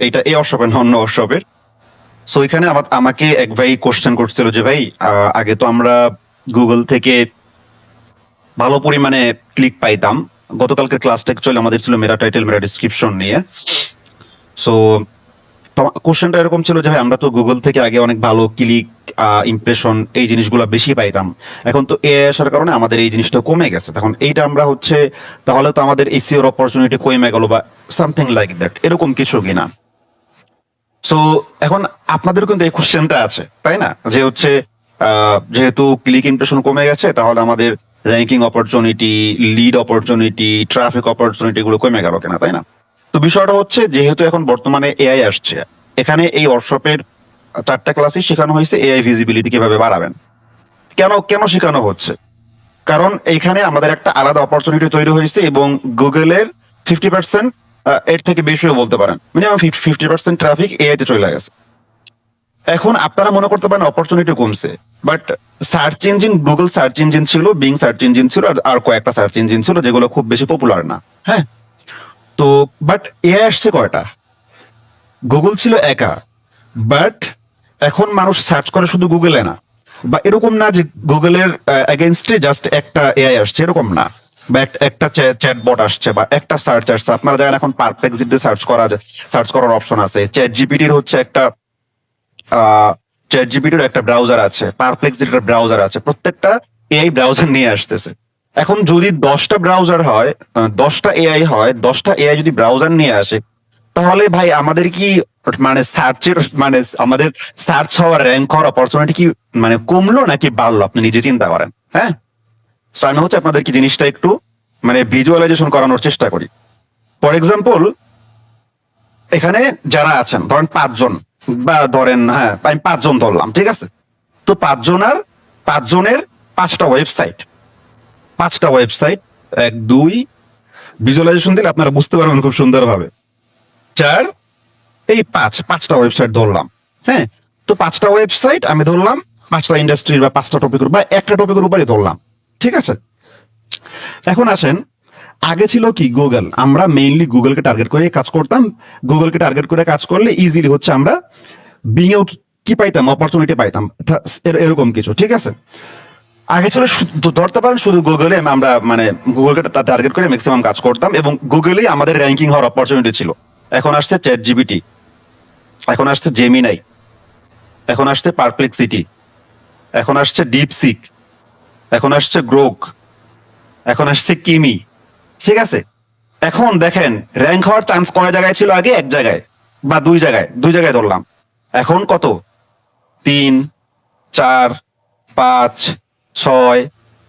এইটা এই ওয়ার্কশপের না, অন্য ওয়ার্কশপের। সো এখানে আমাকে এক ভাই কোশ্চেন করছিল যে ভাই আগে তো আমরা গুগল থেকে ভালো পরিমাণে ক্লিক পাইতাম। গতকালকের ক্লাসটা অ্যাকচুয়ালি আমাদের ছিল মেরা টাইটেল মেরা ডিসক্রিপশন নিয়ে। সো কোশ্চেনটা এরকম ছিল যে ভাই আমরা তো গুগল থেকে আগে অনেক ভালো ক্লিক, ইমপ্রেশন, এই জিনিসগুলো বেশি পাইতাম। এখন তো এআই আসার কারণে আমাদের এই জিনিসটা কমে গেছে। তখন এইটা আমরা হচ্ছে তাহলে তো আমাদের এসইওর অপরচুনিটি কমে গেল বা সামথিং লাইক দ্যাট, এরকম কিছু কিনা। সো এখন আপনাদের কিন্তু এই কোশ্চেনটা আছে, তাই না? যে হচ্ছে যেহেতু ক্লিক ইমপ্রেশন কমে গেছে তাহলে আমাদের ranking opportunity, lead opportunity, traffic opportunity গুলো কমে গেল কিনা, তাই না? তো বিষয়টা হচ্ছে যেহেতু এখন বর্তমানে এআই আসছে, এখানে এই ওয়ার্কশপের 4টা ক্লাসই শেখানো হয়েছে এআই ভিজিবিলিটি কিভাবে বাড়াবেন। কেন কেন শেখানো হচ্ছে? কারণ এইখানে আমাদের একটা আলাদা অপরচুনিটি তৈরি হয়েছে এবং গুগলের 50%, এর থেকে বেশিও বলতে পারেন, মিনিমাম 50% ট্রাফিক এআই তে চলে গেছে। এখন আপনারা মনে করতে পারেন অপরচুনিটি কমছে, but search engine, Google search engine ছিল, বিং সার্চ ইঞ্জিন ছিল, আর কয়েকটা সার্চ ইঞ্জিন ছিল যেগুলো খুব বেশি পপুলার না। হ্যাঁ, তো বাট এআই আসছে কয়টা? গুগল ছিল একা, বাট এখন মানুষ সার্চ করে শুধু গুগলে না, বা এরকম না যে গুগলের এগেনস্টে জাস্ট একটা এআই আসছে, এরকম না। বা একটা চ্যাটবট আসছে বা একটা সার্চ আসছে। আপনারা জানেন এখন পারপ্লেক্সিটি সার্চ করা যায়, সার্চ করার অপশন আছে। চ্যাট জিপিটির হচ্ছে একটা চ্যাট জিপিটির একটা ব্রাউজার আছে, পারপ্লেক্সিটির ব্রাউজার আছে। প্রত্যেকটা এআই ব্রাউজার নিয়ে আসতেছে। এখন যদি 10টা ব্রাউজার হয়, 10টা এআই হয়, 10টা এআই যদি ব্রাউজার নিয়ে আসে, তাহলে ভাই আমাদের কি মানে সার্চের মানে আমাদের সার্চ হওয়ার, র্যাঙ্ক হওয়ার অপরচুনিটি কি মানে কমলো নাকি বাড়লো? আপনি নিজে চিন্তা করেন। হ্যাঁ, তো আমি হচ্ছে আপনাদের কি জিনিসটা একটু মানে ভিজুয়ালাইজেশন করানোর চেষ্টা করি। ফর এক্সাম্পল, এখানে যারা আছেন ধরেন 5 জন, বা ধরেন হ্যাঁ আমি 5 জন ধরলাম, ঠিক আছে? তো 5জনের 5টা ওয়েবসাইট, 5টা ওয়েবসাইট, 1 2, ভিজুয়ালাইজেশন দিলে আপনারা বুঝতে পারবেন খুব সুন্দরভাবে। 4, এই 5টা ওয়েবসাইট ধরলাম। হ্যাঁ, তো 5টা ওয়েবসাইট আমি ধরলাম 5টা ইন্ডাস্ট্রির বা 5টা টপিকের বা একটা টপিকের উপরে ধরলাম, ঠিক আছে? এখন আসেন, আগে ছিল কি গুগল, আমরা মেইনলি গুগলকে টার্গেট করে কাজ করতাম। গুগলকে টার্গেট করে কাজ করলে ইজিলি হচ্ছে আমরা বিংয়েও কি পাইতাম, অপরচুনিটি পাইতাম, এরকম কিছু, ঠিক আছে? আগে ছিল ধরতে পারেন শুধু গুগলে আমরা মানে গুগলকে টার্গেট করে ম্যাক্সিমাম কাজ করতাম এবং গুগলেই আমাদের র্যাঙ্কিং হওয়ার অপরচুনিটি ছিল। এখন আসছে চ্যাট জিপিটি, এখন আসছে জেমিনাই, এখন আসছে পারপ্লেক্সিটি, এখন আসছে ডিপসিক, এখন আসছে গ্রোক, এখন আসছে কিমি, ঠিক আছে? এখন দেখেন র্যাঙ্ক হওয়ার চান্স কয় জায়গায় ছিল আগে? 1 জায়গায় বা 2 জায়গায়, 2 জায়গায় ধরলাম। এখন কত? 3, 4, 5, 6,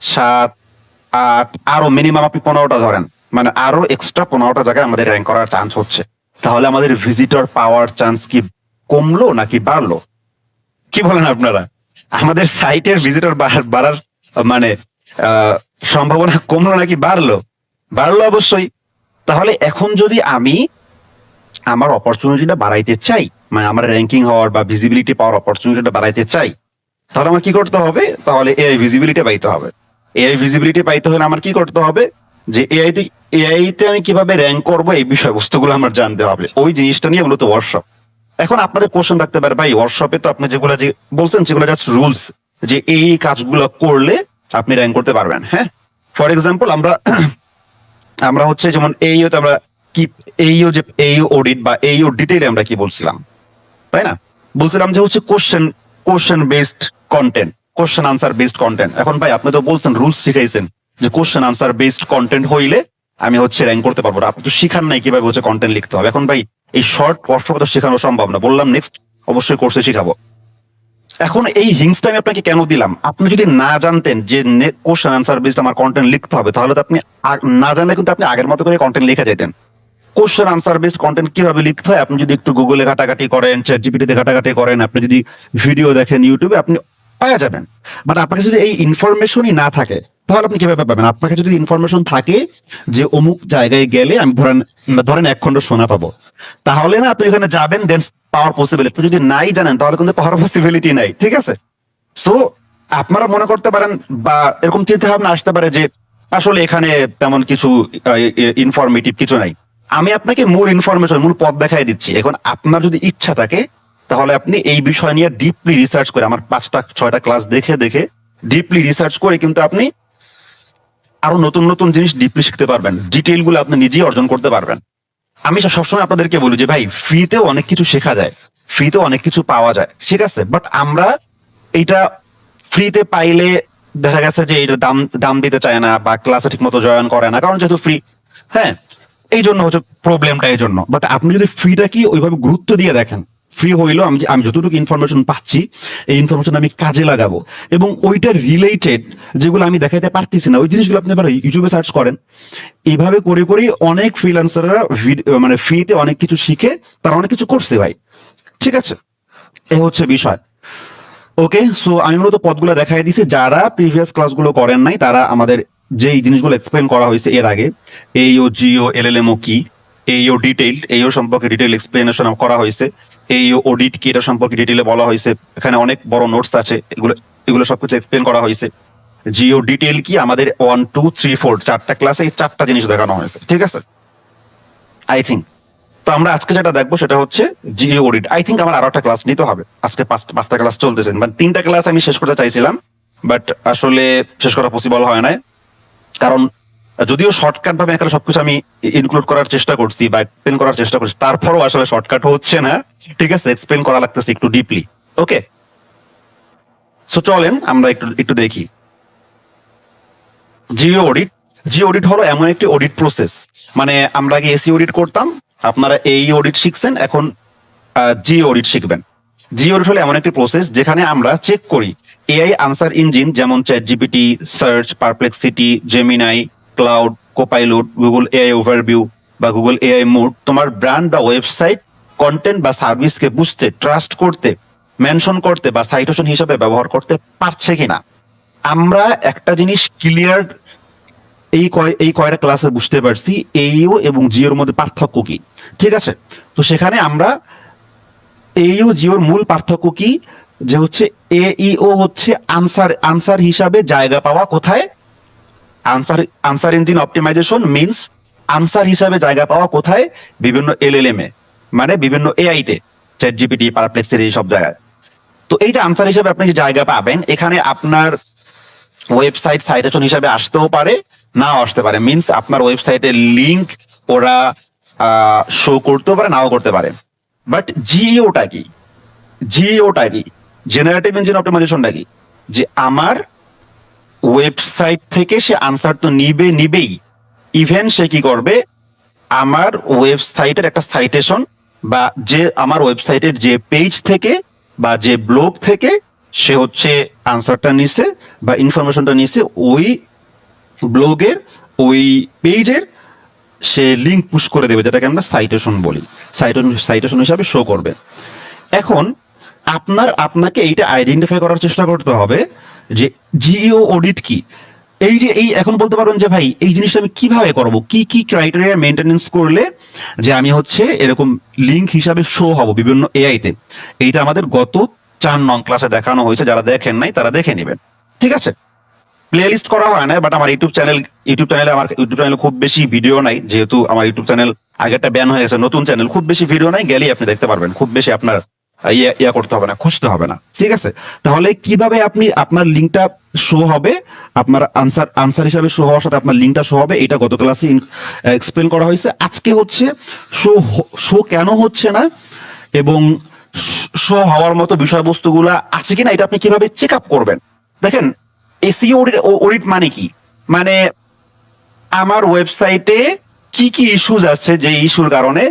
7, 8, আরো মিনিমাম আপনি 15টা ধরেন, মানে আরো এক্সট্রা 15টা জায়গায় আমাদের র্যাঙ্ক করার চান্স হচ্ছে। তাহলে আমাদের ভিজিটর পাওয়ার চান্স কি কমলো নাকি বাড়লো? কি বলেন আপনারা? আমাদের সাইটের ভিজিটর বাড়ার মানে সম্ভাবনা কমলো নাকি বাড়লো? বাড়লো অবশ্যই। তাহলে এখন যদি আমি আমার অপরচুনিটিটা বাড়াইতে চাই, মানে আমার র্যাঙ্কিং হওয়ার বা ভিজিবিলিটি পাওয়ার অপরচুনিটিটা বাড়াইতে চাই, তাহলে আমার কি করতে হবে? তাহলে এআই ভিজিবিলিটি পাইতে হবে। এআই ভিজিবিলিটি পাইতে হলে আমার কি করতে হবে? যে এআই তে আমি কিভাবে র্যাঙ্ক করবো এই বিষয়বস্তুগুলো আমার জানতে হবে। ওই জিনিসটা নিয়ে মূলত ওয়ার্কশপ। এখন আপনাদের কোশ্চেন থাকতে পারে, ভাই ওয়ার্কশপে তো আপনি যেগুলো যে বলছেন সেগুলো জাস্ট রুলস, যে এই কাজগুলো করলে আপনি র্যাঙ্ক করতে পারবেন। হ্যাঁ, ফর এক্সাম্পল আমরা আমরা হচ্ছে যেমন এইওতে আমরা কি, এইও যে এইও অডিট বা এইও ডিটেইলে আমরা কি বলছিলাম, তাই না? বলছিলাম যে হচ্ছে question based content, question answer based content. এখন ভাই আপনি তো বলছেন, রুলস শিখাইছেন যে কোশ্চেন আনসার বেসড কন্টেন্ট হইলে আমি হচ্ছে র্যাঙ্ক করতে পারবো। আপনি তো শিখান নাই কিভাবে হচ্ছে কন্টেন্ট লিখতে হবে। এখন ভাই এই শর্ট ওয়ার্কশপে তো শেখানো সম্ভব না। বললাম নেক্সট অবশ্যই কোর্সে শিখাবো। এখন এই হিংসটা আমি আপনাকে কেন দিলাম? আপনি যদি না জানতেন যে কোশ্চেন আনসার বেসড আমার কন্টেন্ট লিখতে হবে, তাহলে তো আপনি না জানলে কিন্তু আপনি আগের মতো করে কন্টেন্ট লিখে যেতেন। কোশ্চেন আনসার বেসড কন্টেন্ট কিভাবে লিখতে হয় আপনি যদি একটু গুগলে ঘাটাঘাটি করেন, চ্যাট জিপিটিতে ঘাটাঘাটি করেন, আপনি যদি ভিডিও দেখেন ইউটিউবে, আপনি পাওয়া যাবেন। বাট আপনার যদি এই ইনফরমেশনই না থাকে, তাহলে আপনি কিভাবে পাবেন? আপনাকে যদি ইনফরমেশন থাকে যে অমুক জায়গায় গেলে আমি ধরেন ধরেন 1 খণ্ড সোনা পাবো, তাহলে না আপনি এখানে যাবেন, দেন পাওয়ার পসিবিলিটি। যদি নাই জানেন তাহলে কিন্তু পাওয়ার পসিবিলিটি নাই, ঠিক আছে? সো আপনারা মনে করতে পারেন বা এরকম চিন্তা ভাবনা আসতে পারে যে আসলে এখানে তেমন কিছু ইনফরমেটিভ কিছু নাই। আমি আপনাকে মূল ইনফরমেশন, মূল পথ দেখাই দিচ্ছি। এখন আপনার যদি ইচ্ছা থাকে তাহলে আপনি এই বিষয় নিয়ে ডিপলি রিসার্চ করে, আমার 5-6টা ক্লাস দেখে দেখে ডিপলি রিসার্চ করে কিন্তু আপনি আরো নতুন নতুন জিনিস ডিপলি শিখতে পারবেন, ডিটেইল গুলো আপনি নিজেই অর্জন করতে পারবেন। আমি সবসময় আপনাদেরকে বলি যে ভাই, ফ্রিতেও অনেক কিছু শেখা যায়, ফ্রিতেও অনেক কিছু পাওয়া যায়, ঠিক আছে? বাট আমরা এইটা ফ্রিতে পাইলে দেখা গেছে যে এটা দাম দাম দিতে চায় না বা ক্লাসে ঠিক মতো জয়েন করে না, কারণ যেহেতু ফ্রি। হ্যাঁ, এই জন্য হচ্ছে প্রবলেমটা, এই জন্য। বাট আপনি যদি ফ্রিটা কি ওইভাবে গুরুত্ব দিয়ে দেখেন, ফ্রি হইলেও আমি আমি যতটুকু ইনফরমেশন পাচ্ছি এই ইনফরমেশন আমি কাজে লাগাবো, এবং ওইটার রিলেটেড যেগুলো আমি দেখাইতে পারতেছি না ওই জিনিসগুলো আপনি আবার ইউটিউবে সার্চ করেন। এইভাবে করে করে অনেক ফ্রিল্যান্সাররা মানে ফ্রিতে অনেক কিছু শিখে তারা অনেক কিছু করছে ভাই, ঠিক আছে? এ হচ্ছে বিষয়। ওকে, সো আমি মূলত পদগুলো দেখাই দিছি। যারা প্রিভিয়াস ক্লাসগুলো করেন নাই তারা আমাদের যেই জিনিসগুলো এক্সপ্লেন করা হয়েছে এর আগে, এইও জিও এলএলএমও কি, এইও ডিটেইল, এইও সম্পর্কে ডিটেইল এক্সপ্লেনেশন করা হয়েছে, এইও অডিট কি এটা সম্পর্কে ডিটেইলে বলা হয়েছে, এখানে অনেক বড় নোটস আছে, এগুলো এগুলো সবকিছু এক্সপ্লেন করা হয়েছে। জিও ডিটেইল কি আমাদের 1, 2, 3, 4 4টা ক্লাসে এই 4টা জিনিস দেখানো হয়েছে, ঠিক আছে? আই থিঙ্ক তো আমরা আজকে যেটা দেখবো সেটা হচ্ছে জিও অডিট। আই থিঙ্ক আমার আরো একটা ক্লাস নিতে হবে, আজকে 5টা ক্লাস চলতেছে, মানে 3টা ক্লাস আমি শেষ করতে চাইছিলাম, বাট আসলে শেষ করা পসিবল হয় না। কারণ যদিও শর্টকাট ভাবে এখানে সবকিছু আমি ইনক্লুড করার চেষ্টা করছি বা এক্সপ্লেন করার চেষ্টা করছি, তারপরও আসলে শর্টকাট হচ্ছে না, ঠিক আছে? এক্সপ্লেন করা লাগতেছে একটু ডিপলি। ওকে, সো চলেন আমরা একটু একটু দেখি জিও অডিট। জিও অডিট হলো এমন একটি অডিট প্রসেস, মানে আমরা আগে এসি অডিট করতাম, আপনারা এই অডিট শিখছেন, এখন জিও অডিট শিখবেন। জিও অডিট হলো এমন একটি প্রসেস যেখানে আমরা চেক করি এআই আনসার ইঞ্জিন যেমন chat GPT, search, Perplexity, Gemini, cloud, copilot, Google AI overview বা গুগল এআই মুড তোমার ব্র্যান্ড বা ওয়েবসাইট কন্টেন্ট বা সার্ভিসকে বুঝতে, ট্রাস্ট করতে, মেনশন করতে বা সাইটেশন হিসাবে ব্যবহার করতে পারছে কিনা। আমরা একটা জিনিস ক্লিয়ার এই কয়টা ক্লাসে বুঝতে পারছি এইও এবং জিওর মধ্যে পার্থক্য কি, ঠিক আছে? তো সেখানে আমরা এইও জিওর মূল পার্থক্য কি, যে হচ্ছে এইও হচ্ছে আনসার আনসার হিসাবে জায়গা পাওয়া কোথায়, answer answer engine optimisation means answer হিসাবে জায়গা পাওয়া কোথায়, বিভিন্ন এলএলএম এ, মানে বিভিন্ন এআই তে, চ্যাট জিপিটি, পারপ্লেক্সিটি, এই সব জায়গায়। তো এই যে আনসার হিসাবে আপনি যে জায়গা পাবেন, এখানে আপনার ওয়েবসাইট সাইটেশন হিসাবে আসতেও পারে, নাও আসতে পারে, মিন্স আপনার ওয়েবসাইটের লিংক ওরা শো করতেও পারে, নাও করতে পারে। বাট জিওটা কি, জিওটা কি, জেনারেটিভ ইঞ্জিন অপটিমাইজেশনটা কি, যে আমার ওয়েবসাইট থেকে সে আনসার তো নিবেই, ইভেন সে কি করবে, আমার ওয়েবসাইটের একটা সাইটেশন বা যে আমার ওয়েবসাইটের যে পেজ থেকে বা যে ব্লগ থেকে সে হচ্ছে আনসারটা নিছে বা ইনফরমেশনটা নিছে, ওই ব্লগের ওই পেজের সে লিঙ্ক পুশ করে দেবে, যেটাকে আমরা সাইটেশন বলি, সাইটেশন হিসাবে শো করবে। এখন আপনাকে এইটা আইডেন্টিফাই করার চেষ্টা করতে হবে যে জিও অডিট কি। এই যে এই এখন বলতে পারবেন যে ভাই এই জিনিসটা আমি কিভাবে করব, কি কি ক্রাইটেরিয়া মেনটেনেন্স করলে যে আমি হচ্ছে এরকম লিঙ্ক হিসাবে শো হব বিভিন্ন এআই তে। এইটা আমাদের গত 4 নং ক্লাসে দেখানো হয়েছে, যারা দেখেন নাই তারা দেখে নেবেন, ঠিক আছে? প্লে লিস্ট করা হয় না, বাট আমার ইউটিউব চ্যানেলে খুব বেশি ভিডিও নাই, যেহেতু আমার ইউটিউব চ্যানেল আগেরটা ব্যান হয়ে গেছে, নতুন চ্যানেল, খুব বেশি ভিডিও নাই, গেলেই আপনি দেখতে পারবেন, খুব বেশি আপনার ইয়া করতে হবে না, খুঁজতে হবে না, ঠিক আছে? তাহলে কিভাবে আপনি আপনার লিঙ্কটা শো হবে, আপনার আনসার হিসাবে শো হওয়ার সাথে আপনার লিঙ্কটা শো হবে, এটা গত ক্লাসে এক্সপ্লেন করা হয়েছে। আজকে হচ্ছে শো কেন হচ্ছে না এবং শো হওয়ার মতো বিষয়বস্তুগুলা আছে কিনা এটা আপনি কিভাবে চেক আপ করবেন। দেখেন, এসইও অডিট মানে কি, মানে আমার ওয়েবসাইটে কি কি ইস্যুজ আছে, যে ইস্যুর কারণে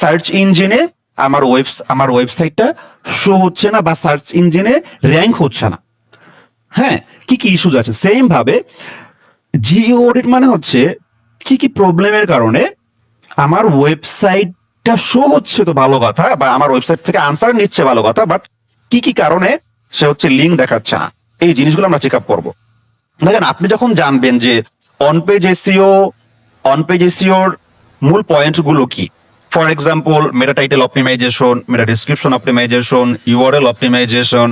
সার্চ ইঞ্জিনে আমার ওয়েবসাইটটা শো হচ্ছে না বা সার্চ ইঞ্জিনে র্যাঙ্ক হচ্ছে না। হ্যাঁ, কি কি ইস্যুজ আছে। সেম ভাবে জিও অডিট মানে হচ্ছে কি কি প্রবলেমের কারণে আমার ওয়েবসাইটটা শো হচ্ছে, তো ভালো কথা, বা আমার ওয়েবসাইট থেকে আনসার নিচ্ছে, ভালো কথা, বাট কি কি কারণে সে হচ্ছে লিঙ্ক দেখাচ্ছে না, এই জিনিসগুলো আমরা চেক আপ করবো। দেখেন, আপনি যখন জানবেন যে অন পেজ এসইওর মূল পয়েন্ট গুলো কি, for example meta title optimisation, meta description optimisation, URL optimisation,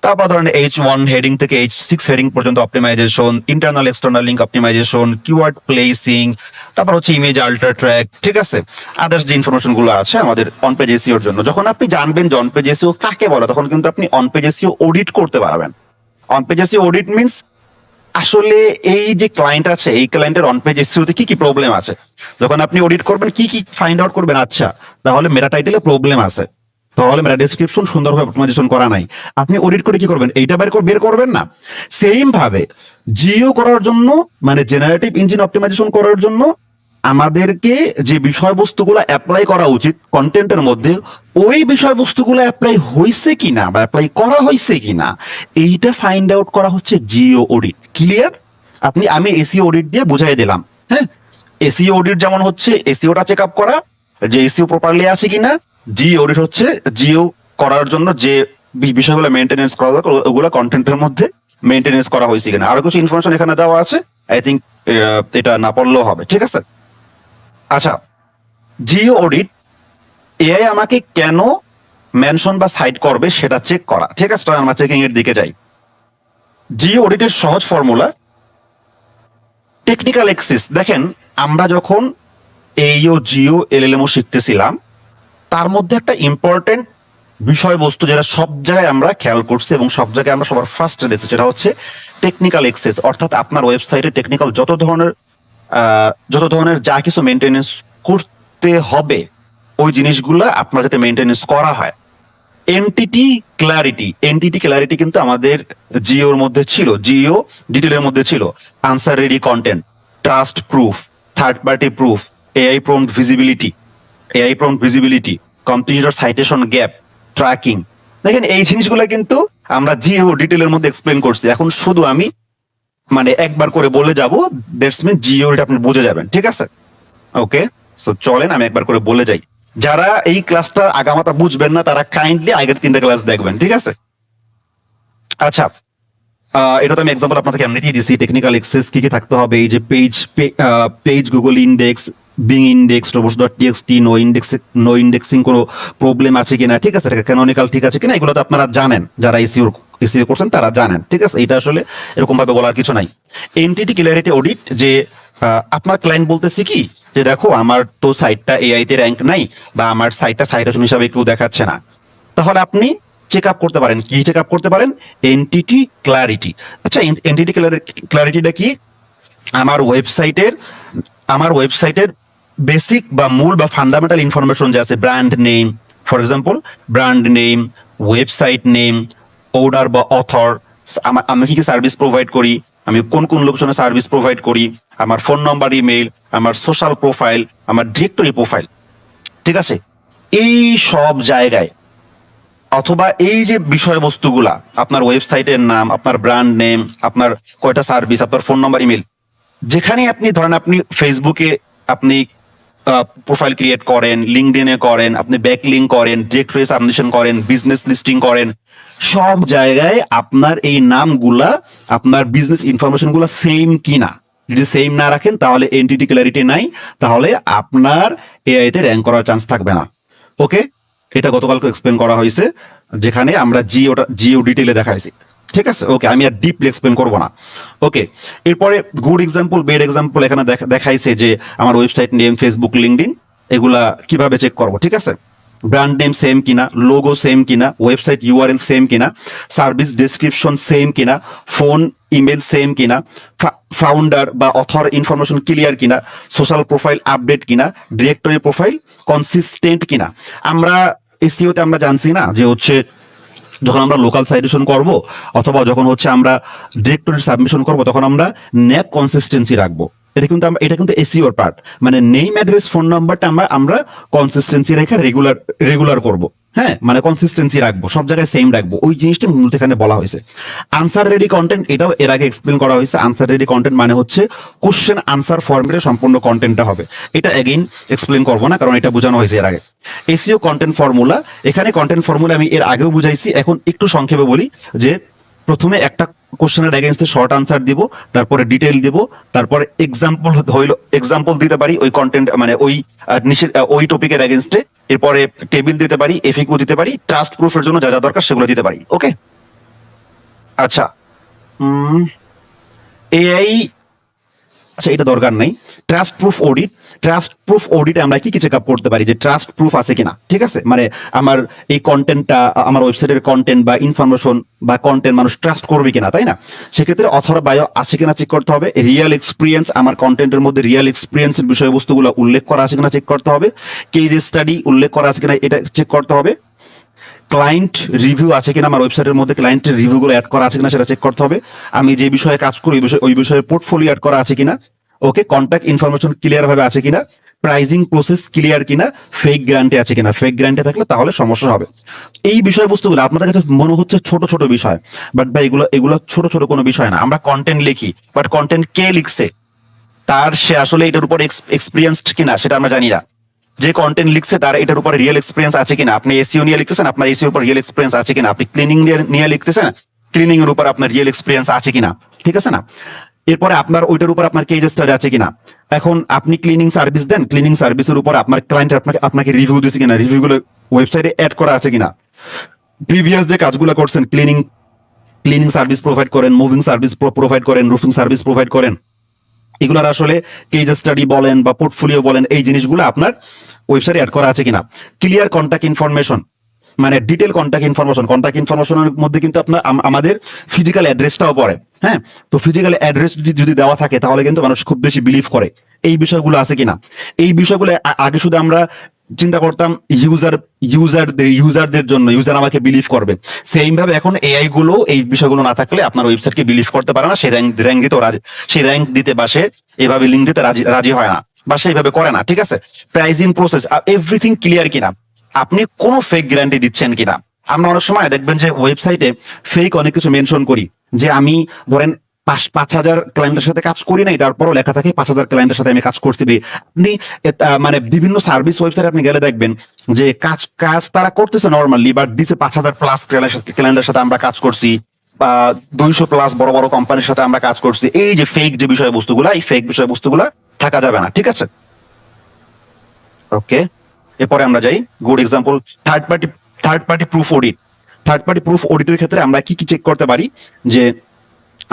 তারপর ধরেন H1 হেডিং থেকে H6 হেডিং পর্যন্ত অপটিমাইজেশন, internal external link optimisation, keyword placing, তারপর হচ্ছে ইমেজ আল্টার ট্র্যাক, ঠিক আছে। আদার্স যে ইনফরমেশন গুলো আছে আমাদের অন পেজ এসইওর জন্য, যখন আপনি জানবেন যে অন পেজ এসইও কাকে বলে, তখন কিন্তু আপনি অন পেজ এসইও অডিট করতে পারবেন। On page SEO audit means আসলে এই যে ক্লায়েন্ট আছে, এই ক্লায়েন্টের অন পেজ এসইওতে কি কি প্রবলেম আছে, যখন আপনি অডিট করবেন কি কি ফাইন্ড আউট করবেন, আচ্ছা তাহলে মেটা টাইটেলে প্রবলেম আছে, তাহলে মেটা ডেসক্রিপশন সুন্দরভাবে অপটিমাইজেশন করা নাই, আপনি অডিট করে কি করবেন, এইটা বের করবেন না। সেম ভাবে জিও করার জন্য, মানে জেনারেটিভ ইঞ্জিন অপটিমাইজেশন করার জন্য আমাদেরকে যে বিষয়বস্তুগুলো অ্যাপ্লাই করা উচিত কন্টেন্টের মধ্যে, ওই বিষয়বস্তুগুলো অ্যাপ্লাই হয়েছে কিনা বা অ্যাপ্লাই করা হয়েছে কিনা, এইটা ফাইন্ড আউট করা হচ্ছে জিও অডিট। ক্লিয়ার? আমি এসিও অডিট দিয়ে বুঝাই দিলাম। হ্যাঁ, এসিও অডিট যেমন হচ্ছে এসিওটা চেক আপ করা যে এসিও প্রপারলি আছে কিনা, জিও অডিট হচ্ছে জিও করার জন্য যে বিষয়গুলো মেনটেনেন্স করা দরকার ওগুলো কন্টেন্টের মধ্যে মেনটেনেন্স করা হয়েছে কিনা। আরো কিছু ইনফরমেশন এখানে দেওয়া আছে, আই থিঙ্ক এটা না পড়লেও হবে, ঠিক আছে। আচ্ছা, জিও অডিট এআই আমাকে কেন মেনশন বা সাইট করবে সেটা চেক করা, ঠিক আছে। আমরা চেকিং এর দিকে যাই। জিও অডিটের সহজ ফর্মুলা, টেকনিক্যাল এক্সিস। দেখেন, আমরা যখন এইও জিও এলএলএমও শিখতেছিলাম, তার মধ্যে একটা ইম্পর্টেন্ট বিষয়বস্তু যেটা সব জায়গায় আমরা খেয়াল করছি এবং সব জায়গায় আমরা সবার ফার্স্টে দেখছি, সেটা হচ্ছে টেকনিক্যাল এক্সেস। অর্থাৎ আপনার ওয়েবসাইটে টেকনিক্যাল যত ধরনের যা কিছু মেনটেনেন্স করতে হবে, ওই জিনিসগুলা আপনার যাতে মেনটেনেন্স করা হয়। এনটিটি ক্লারিটি কিন্তু আমাদের জিওর মধ্যে ছিল, জিও ডিটেলের মধ্যে ছিল। Answer ready content, trust proof, third party proof, AI prompt visibility, computer citation gap, tracking. দেখেন, এই জিনিসগুলো কিন্তু আমরা জিও ডিটেলের মধ্যে এক্সপ্লেন করছি। এখন শুধু আমি মানে একবার করে বলে যাব, দ্যাটস মিন জিও এটা আপনি বুঝে যাবেন, ঠিক আছে। ওকে, সো চলেন আমি একবার করে বলে যাই। যারা এই ক্লাসটা আগামাতা বুঝবেন না তারা কাইন্ডলি আগের 3টা ক্লাস দেখবেন, ঠিক আছে। আচ্ছা, এটা তো আমি এক্সাম্পল আপনাদেরকে এমনিতেই দিছি। টেকনিক্যাল এক্সেস কি কি থাকতে হবে, এই যে page Google index, Bing index, robots dot TXT, no indexing কোনো প্রবলেম আছে কিনা, ঠিক আছে, ক্যানোনিক্যাল ঠিক আছে কিনা, এগুলো তো আপনারা জানেন, যারা এসইও করছেন তারা জানেন, ঠিক আছে। এটা আসলে এরকম ভাবে বলার কিছু নাই। এনটিটি ক্লিয়ারিটি অডিট, যে আপনার ক্লায়েন্ট বলতেছে কি যে দেখো আমার তো সাইটটা এআই তে র্যাঙ্ক নাই, বা আমার সাইটটা সাইটেশন হিসাবে কেউ দেখাচ্ছে না, তাহলে আপনি চেক আপ করতে পারেন, কি চেক আপ করতে পারেন, এনটিটি ক্লারিটি। আচ্ছা, এনটিটি ক্লারিটিটা কি? আমার ওয়েবসাইটের বেসিক বা মূল বা ফান্ডামেন্টাল ইনফরমেশন যে আছে, brand name, for example brand name, website name, owner বা অথর, আমি কি কি সার্ভিস প্রোভাইড করি, আমি কোন কোন লোকেশনে সার্ভিস প্রোভাইড করি, আমার ফোন নাম্বার, ইমেইল, আমার সোশ্যাল প্রোফাইল, আমার ডিরেক্টরি প্রোফাইল, ঠিক আছে। এই সব জায়গায় অথবা এই যে বিষয়বস্তুগুলা, আপনার ওয়েবসাইটের নাম, আপনার ব্র্যান্ড নেম, আপনার কয়টা সার্ভিস, আপনার ফোন নাম্বার, ইমেল, যেখানে আপনি ধরেন আপনি ফেসবুকে আপনি প্রোফাইল ক্রিয়েট করেন, লিঙ্কডইনে করেন, আপনি ব্যাক লিঙ্ক করেন, ডিরেক্টরি সাবমিশন করেন, বিজনেস লিস্টিং করেন, সব জায়গায় আপনার এই নামগুলা, আপনার বিজনেস ইনফরমেশন গুলা সেম কিনা। যদি সেম না রাখেন তাহলে এনটিটি ক্লারিটি নাই, তাহলে আপনার এআই তে র্যাঙ্ক করার চান্স থাকবে না। ওকে, এটা গতকালকে এক্সপ্লেন করা হয়েছে, যেখানে আমরা জিও ডিটেইলে দেখাইছি, ঠিক আছে। ওকে, আমি আর ডিপলি এক্সপ্লেন করবো না। ওকে, এরপরে গুড এক্সাম্পল, বেড এক্সাম্পল এখানে দেখাইছে যে আমার ওয়েবসাইট নেম, ফেসবুক, লিঙ্কডইন, এগুলা কিভাবে চেক করবো, ঠিক আছে। ব্র্যান্ড নেম সেম কিনা, লোগো সেম কিনা, ওয়েবসাইট ইউআরএল সেম কিনা, সার্ভিস ডেসক্রিপশন সেম কিনা, ফোন ইমেল সেম কিনা, ফাউন্ডার বা অথর ইনফরমেশন ক্লিয়ার কিনা, সোশ্যাল প্রোফাইল আপডেট কিনা, ডিরেক্টরি প্রোফাইল কনসিস্টেন্ট কিনা। আমরা এসইওতে আমরা জানছি না যে হচ্ছে যখন আমরা লোকাল সাইটেশন করব অথবা যখন হচ্ছে আমরা ডিরেক্টরি সাবমিশন করব, তখন আমরা ন্যাপ কনসিস্টেন্সি রাখবো। এটা কিন্তু এসইওর পার্ট, মানে নেম, অ্যাড্রেস, ফোন নাম্বারটা আমরা কনসিস্টেন্সি রেখে রেগুলার করব। হ্যাঁ, মানে কনসিস্টেন্সি রাখবো, সব জায়গায় সেম রাখবো, ওই জিনিসটা মূলত এখানে বলা হয়েছে। আনসার রেডি কন্টেন্ট, এটাও এর আগে এক্সপ্লেন করা হয়েছে। আনসার রেডি কন্টেন্ট মানে হচ্ছে কোশ্চেন আনসার ফরম্যাটে সম্পূর্ণ কন্টেন্টটা হবে। এটা এগেইন এক্সপ্লেন করবো না, কারণ এটা বোঝানো হয়েছে এর আগে। এসইও কন্টেন্ট ফর্মুলা, এখানে কন্টেন্ট ফর্মুলা আমি এর আগেও বুঝাইছি, এখন একটু সংক্ষেপে বলি যে প্রথমে একটা কোশ্চেনের এগেইনস্টে শর্ট আনসার দিব, তারপরে ডিটেইল দিব, তারপরে এক্সাম্পল দিতে পারি ওই কন্টেন্ট মানে ওই টপিকের এগেইনস্টে, এরপরে টেবিল দিতে পারি, এফএকিউ দিতে পারি, ট্রাস্ট প্রুফের জন্য যা যা দরকার সেগুলো দিতে পারি। ওকে, আচ্ছা, এআই, আচ্ছা এটা দরকার নাই। ট্রাস্ট প্রুফ অডিটে আমরা কি কি চেক আপ করতে পারি যে ট্রাস্ট প্রুফ আছে কিনা, ঠিক আছে? মানে আমার এই কন্টেন্টটা, আমার ওয়েবসাইটের কন্টেন্ট বা ইনফরমেশন বা কন্টেন্ট মানুষ ট্রাস্ট করবে কিনা, তাই না? সেক্ষেত্রে অথর বায়ো আছে কিনা চেক করতে হবে। রিয়েল এক্সপিরিয়েন্স, আমার কন্টেন্টের মধ্যে রিয়েল এক্সপিরিয়েন্সের বিষয়বস্তুগুলো উল্লেখ করা আছে কিনা চেক করতে হবে। কেস স্টাডি উল্লেখ করা আছে কিনা এটা চেক করতে হবে। ক্লায়েন্ট রিভিউ আছে কিনা আমার ওয়েবসাইটের মধ্যে, ক্লায়েন্টের রিভিউগুলো অ্যাড করা আছে কিনা সেটা চেক করতে হবে। আমি যে বিষয়ে কাজ করি ওই বিষয়ে পোর্টফোলিও অ্যাড করা আছে কিনা। ওকে, কন্ট্যাক্ট ইনফরমেশন ক্লিয়ার ভাবে আছে কিনা, প্রাইজিং প্রসেস ক্লিয়ার কিনা, ফেক গ্যারান্টি আছে কিনা। ফেক গ্যারান্টি থাকলে তাহলে সমস্যা হবে। এই বিষয়বস্তুগুলো আপনাদের কাছে মনে হচ্ছে ছোট ছোট বিষয়, বাট ভাই এগুলো এগুলো ছোট ছোট কোনো বিষয় না। আমরা কন্টেন্ট লিখি, বাট কন্টেন্ট কে লিখছে, সে আসলে এটার উপর এক্সপিরিয়েন্সড কিনা সেটা আমরা জানি না। যে কন্টেন্ট লিখছে তার এটার উপরে রিয়েল এক্সপিরিয়েন্স আছে কিনা। আপনি এসইও নিয়ে লিখতেছেন, আপনার এসইও উপর রিয়েল এক্সপিরিয়েন্স আছে কিনা। আপনি ক্লিনিং নিয়ে লিখতেছেন, ক্লিনিং এর উপর আপনার রিয়েল এক্সপিরিয়েন্স আছে কিনা, ঠিক আছে না? এরপরে আপনার ওইটার উপর আপনার কেজ স্টাডি আছে কিনা। এখন আপনি ক্লিনিং সার্ভিস দেন, ক্লিনিং সার্ভিসের উপর আপনার ক্লায়েন্ট আপনাকে রিভিউ দিয়েছে কিনা, রিভিউগুলো ওয়েবসাইটে অ্যাড করা আছে কিনা। প্রিভিয়াস যে কাজগুলো করছেন, ক্লিনিং সার্ভিস প্রোভাইড করেন, মুভিং সার্ভিস প্রোভাইড করেন, রুফিং সার্ভিস প্রোভাইড করেন, এগুলোর আসলে কেজ স্টাডি বলেন বা পোর্টফোলিও বলেন, এই জিনিসগুলো আপনার ওয়েবসাইটে অ্যাড করা আছে কিনা। ক্লিয়ার কন্ট্যাক্ট ইনফরমেশন, মানে ডিটেল কন্ট্যাক্ট ইনফরমেশনের মধ্যে কিন্তু আপনার আমাদের ফিজিক্যাল অ্যাড্রেসটাও পড়ে। হ্যাঁ, তো ফিজিক্যাল অ্যাড্রেস যদি দেওয়া থাকে তাহলে কিন্তু মানুষ খুব বেশি বিলিভ করে। এই বিষয়গুলো আছে কিনা। এই বিষয়গুলো আগে শুধু আমরা চিন্তা করতাম ইউজারদের জন্য, ইউজার আমাকে বিলিভ করবে। সেম ভাবে এখন এআই গুলো এই বিষয়গুলো না থাকলে আপনার ওয়েবসাইটকে বিলিভ করতে পারে না। সে র্যাঙ্ক দিতে রাজি, সে র্যাঙ্ক দিতে বা সে এভাবে লিঙ্ক দিতে রাজি হয় না, বা সে এইভাবে করে না, ঠিক আছে? প্রাইজিং প্রসেস, এভরিথিং ক্লিয়ার কিনা, আপনি কোনো ফেক গ্যারান্টি দিচ্ছেন কিনা। আমরা অনেক সময় দেখবেন যে ওয়েবসাইটে ফেক অনেক কিছু মেনশন করি, যে আমি ধরেন 5,000 ক্লায়েন্টের সাথে কাজ করি নাই, তারপরও লেখা থাকে 5,000 ক্লায়েন্টের সাথে আমি কাজ করছি। আপনি মানে বিভিন্ন সার্ভিস ওয়েবসাইটে আপনি গেলে দেখবেন যে কাজ তারা করতেছে নর্মালি, বাট দিছে 5,000 প্লাস ক্লায়েন্টের সাথে আমরা কাজ করছি, বা 200 প্লাস বড় বড় কোম্পানির সাথে আমরা কাজ করছি। এই যে ফেক যে বিষয়বস্তুগুলা, এই ফেক বিষয়বস্তুগুলা থাকা যাবে না, ঠিক আছে? ওকে, এরপরে আমরা যাই good example, third party third party proof অডিটের ক্ষেত্রে আমরা কি কি চেক করতে পারি, যে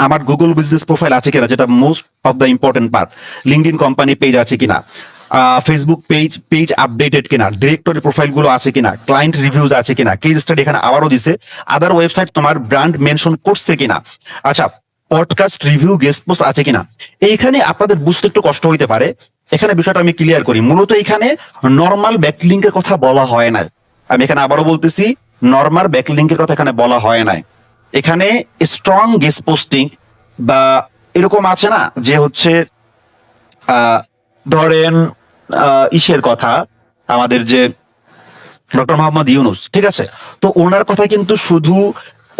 আমার গুগল বিজনেস প্রোফাইল আছে কিনা, যেটা most of the important part. LinkedIn company page আছে কিনা, ফেসবুক পেজ আপডেটেড কিনা, ডিরেক্টরি প্রোফাইল গুলো আছে কিনা, ক্লায়েন্ট রিভিউজ আছে কিনা, কেস স্টাডি এখানে আবারও দিছে, আদার ওয়েবসাইট তোমার ব্র্যান্ড মেনশন করছে কিনা। আচ্ছা, পডকাস্ট রিভিউ গেস্ট পোস্ট আছে কিনা। এইখানে আপনাদের বুঝতে একটু কষ্ট হইতে পারে, এখানে বিষয়টা আমি ক্লিয়ার করি। মূলত এখানে নর্মাল ব্যাকলিংকের কথা বলা হয় না। আমি এখানে আবারও বলতেছি, নর্মাল ব্যাকলিংকের কথা এখানে বলা হয় নাই। এখানে স্ট্রং গেস্ট পোস্টিং বা এরকম আছে না, যে হচ্ছে ধরেন ইসের কথা, আমাদের যে ডক্টর মোহাম্মদ ইউনুস, ঠিক আছে? তো ওনার কথা কিন্তু শুধু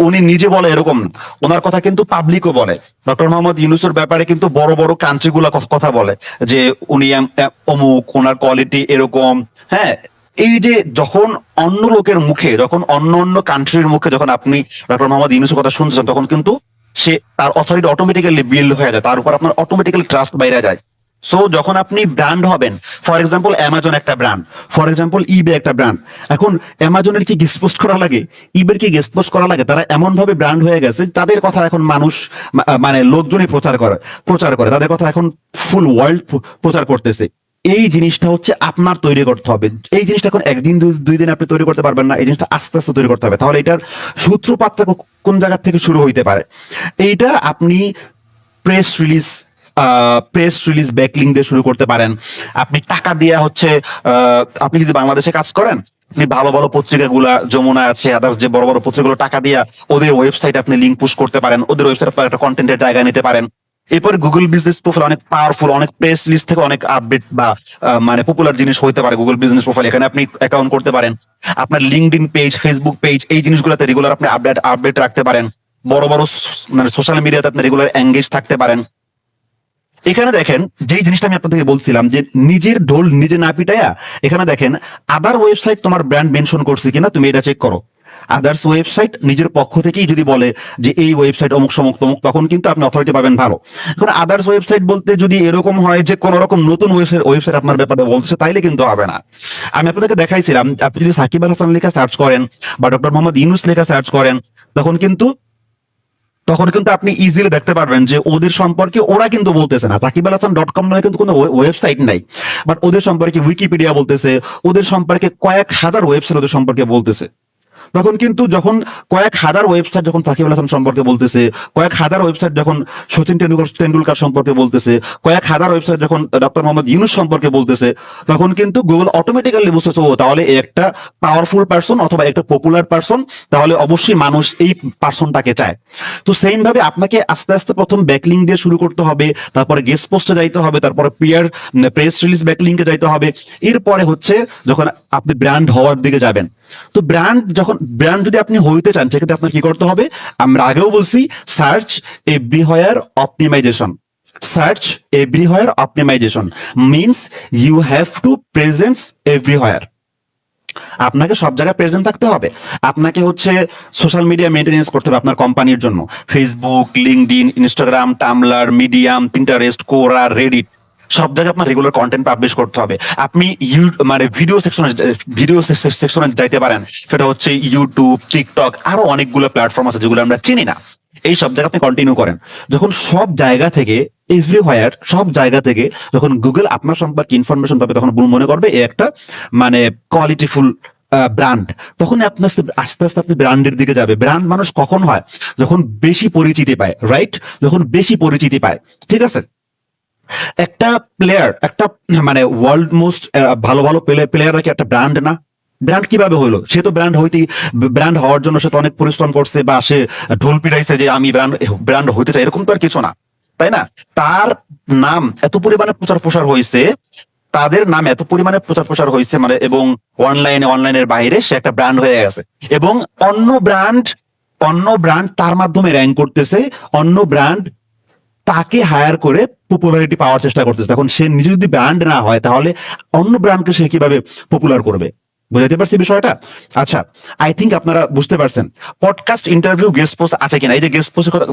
উনি নিজে বলে এরকম না, ওনার কথা কিন্তু পাবলিকও বলে। ডক্টর মোহাম্মদ ইউনুসের ব্যাপারে কিন্তু বড় বড় কান্ট্রিগুলো কথা বলে যে উনি অমুক, ওনার কোয়ালিটি এরকম। হ্যাঁ, এই যে যখন অন্য লোকের মুখে, যখন অন্য অন্য কান্ট্রির মুখে যখন আপনি ডক্টর মোহাম্মদ ইউনুসের কথা শুনছেন, তখন কিন্তু সে তার অথরিটি অটোমেটিক্যালি বিল্ড হয়ে যায়, তার উপর আপনার অটোমেটিক্যালি ট্রাস্ট বাইরে যায়। সো যখন আপনি ব্র্যান্ড হবেন, ফর এক্সাম্পল অ্যামাজন একটা ব্র্যান্ড, ফর এক্সাম্পল ইবে একটা ব্র্যান্ড। এখন অ্যামাজনের কি গেস্ট পোস্ট করা লাগে, ইবের কি গেস্ট পোস্ট করা লাগে? তারা এমন ভাবে ব্র্যান্ড হয়ে গেছে, তাদের কথা এখন মানুষ মানে লোকজনই প্রচার করে তাদের কথা এখন ফুল ওয়ার্ল্ড প্রচার করতেছে। এই জিনিসটা হচ্ছে আপনার তৈরি করতে হবে। এই জিনিসটা এখন একদিন দুই দিন আপনি তৈরি করতে পারবেন না, এই জিনিসটা আস্তে আস্তে তৈরি করতে হবে। তাহলে এটার সূত্রপাতটা কোন জায়গা থেকে শুরু হইতে পারে, এইটা আপনি প্রেস রিলিজ ব্যাকলিং দিয়ে শুরু করতে পারেন। আপনি টাকা দিয়ে হচ্ছে আপনি যদি বাংলাদেশে কাজ করেন, আপনি ভালো ভালো পত্রিকাগুলা, যমুনা আছে, আদার্স যে বড় বড় পত্রিকাগুলো, টাকা দিয়ে ওদের ওয়েবসাইট আপনি লিঙ্ক পুশ করতে পারেন, ওদের ওয়েবসাইট আপনার একটা কন্টেন্টের জায়গা নিতে পারেন। এরপরে গুগল বিজনেস প্রোফাইল অনেক পাওয়ারফুল, অনেক প্রেস লিস্ট থেকে অনেক আপডেট বা মানে পপুলার জিনিস হইতে পারে গুগল বিজনেস প্রোফাইল। এখানে আপনি অ্যাকাউন্ট করতে পারেন। আপনার লিঙ্কডইন পেজ, ফেসবুক পেজ, এই জিনিসগুলোতে রেগুলার আপনি আপডেট রাখতে পারেন। বড় বড় মানে সোশ্যাল মিডিয়াতে আপনি রেগুলার এঙ্গেজ থাকতে পারেন। এখানে দেখেন যেই জিনিসটা আমি আপনাদেরকে বলছিলাম, যে নিজের ঢোল নিজে না পিটাইয়া, এখানে দেখেন আদার ওয়েবসাইট তোমার ব্র্যান্ড মেনশন করছে কিনা, তুমি এটা চেক করো। আদার্স ওয়েবসাইট নিজের পক্ষ থেকেই যদি বলে যে এই ওয়েবসাইট অমুক সমুক তমুক, তখন কিন্তু আপনি অথরিটি পাবেন ভালো। এখন আদার্স ওয়েবসাইট বলতে যদি এরকম হয় যে কোন রকম নতুন ওয়েবসাইট আপনার ব্যাপারে বলছে, তাইলে কিন্তু হবে না। আমি আপনাদেরকে দেখাইছিলাম, আপনি যদি সাকিব আল হাসান লেখা সার্চ করেন বা ডক্টর মোহাম্মদ ইউনুস লেখা সার্চ করেন, তখন কিন্তু তখন কিন্তু আপনি ইজিলি দেখতে পারবেন যে ওদের সম্পর্কে ওরা কিন্তু বলতেছে না, sakibalhasan.com নয় কিন্তু কোনো ওয়েবসাইট নাই, বাট ওদের সম্পর্কে উইকিপিডিয়া বলতেছে, ওদের সম্পর্কে কয়েক হাজার ওয়েবসাইট ওদের সম্পর্কে বলতেছে। তখন কিন্তু যখন কয়েক হাজার ওয়েবসাইট যখন সাকিব আল হাসান সম্পর্কে বলতেছে, কয়েক হাজার ওয়েবসাইট যখন সচিন টেন্ডুলকার সম্পর্কে বলতেছে, কয়েক হাজার ওয়েবসাইট যখন ডক্টর মোহাম্মদ ইউনূস সম্পর্কে বলতেছে, তখন কিন্তু গুগল অটোমেটিক্যালি বুঝতেছে ও তাহলে একটা পাওয়ারফুল পারসন অথবা একটা পপুলার পারসন, তাহলে অবশ্যই মানুষ এই পারসনটাকে চায়। তো সেম ভাবে আপনাকে আস্তে আস্তে প্রথম ব্যাকলিং দিয়ে শুরু করতে হবে, তারপরে গেস্ট পোস্টে যাইতে হবে, তারপরে প্রেস রিলিজ ব্যাকলিংকে যাইতে হবে, এরপরে হচ্ছে যখন আপনি ব্র্যান্ড হওয়ার দিকে যাবেন। তো ব্র্যান্ড যদি আপনি হইতে চান সেক্ষেত্রে আপনার কি করতে হবে, আমরা আগেও বলছি, search everywhere optimisation. Search everywhere optimisation means you have to presence everywhere. আপনাকে সব জায়গায় প্রেজেন্ট থাকতে হবে। আপনাকে হচ্ছে সোশ্যাল মিডিয়া মেইনটেনেন্স করতে হবে আপনার কোম্পানির জন্য। Facebook, LinkedIn, Instagram, Tumblr, Medium, Pinterest, Quora, Reddit, সব জায়গায় আপনার রেগুলার কন্টেন্ট পাবলিশ করতে হবে। আপনি মানে ভিডিও সেকশনে যাইতে পারেন, সেটা হচ্ছে ইউটিউব, টিকটক, আরো অনেকগুলো প্ল্যাটফর্ম আছে যেগুলো আমরা চিনি না। এই সব জায়গায় আপনি কন্টিনিউ করেন। যখন সব জায়গা থেকে, এভরিহোয়ার, সব জায়গা থেকে যখন গুগল আপনার সম্পর্কে ইনফরমেশন পাবে, তখন মনে করবে এ একটা মানে কোয়ালিটিফুল ব্র্যান্ড। তখন আপনি আস্তে আস্তে আপনি ব্র্যান্ডের দিকে যাবে। ব্র্যান্ড মানুষ কখন হয়? যখন বেশি পরিচিতি পায়, রাইট? যখন বেশি পরিচিতি পায়, ঠিক আছে। একটা প্লেয়ার, একটা মানে ওয়ার্ল্ড মোস্ট ভালো ভালো প্লেয়াররা কি একটা ব্র্যান্ড না? ব্র্যান্ড কিভাবে হইলো? সে তো ব্র্যান্ড হওয়ার জন্য সে তো অনেক পরিশ্রম করছে, বা সে ঢোল পিটাইছে যে আমি ব্র্যান্ড হইতে চাই, এরকম তো আর কিছু না, তাই না? তার নাম এত পরিমাণে প্রচার প্রসার হয়েছে, তাদের নাম এত পরিমাণে প্রচার প্রসার হয়েছে মানে, এবং অনলাইনের বাইরে সে একটা ব্র্যান্ড হয়ে গেছে, এবং অন্য ব্র্যান্ড তার মাধ্যমে র্যাঙ্ক করতেছে, অন্য ব্র্যান্ড তাকে হায়ার করে পপুলারিটি পাওয়ার চেষ্টা করতেছে। তখন সে নিজে যদি ব্র্যান্ড না হয়, তাহলে অন্য ব্র্যান্ডকে সে কিভাবে পপুলার করবে? বুঝাতে পারছি বিষয়টা? আচ্ছা, আই থিঙ্ক আপনারা বুঝতে পারছেন। পডকাস্ট, ইন্টারভিউ, গেস্ট পোস্ট আছে কিনা? এই যে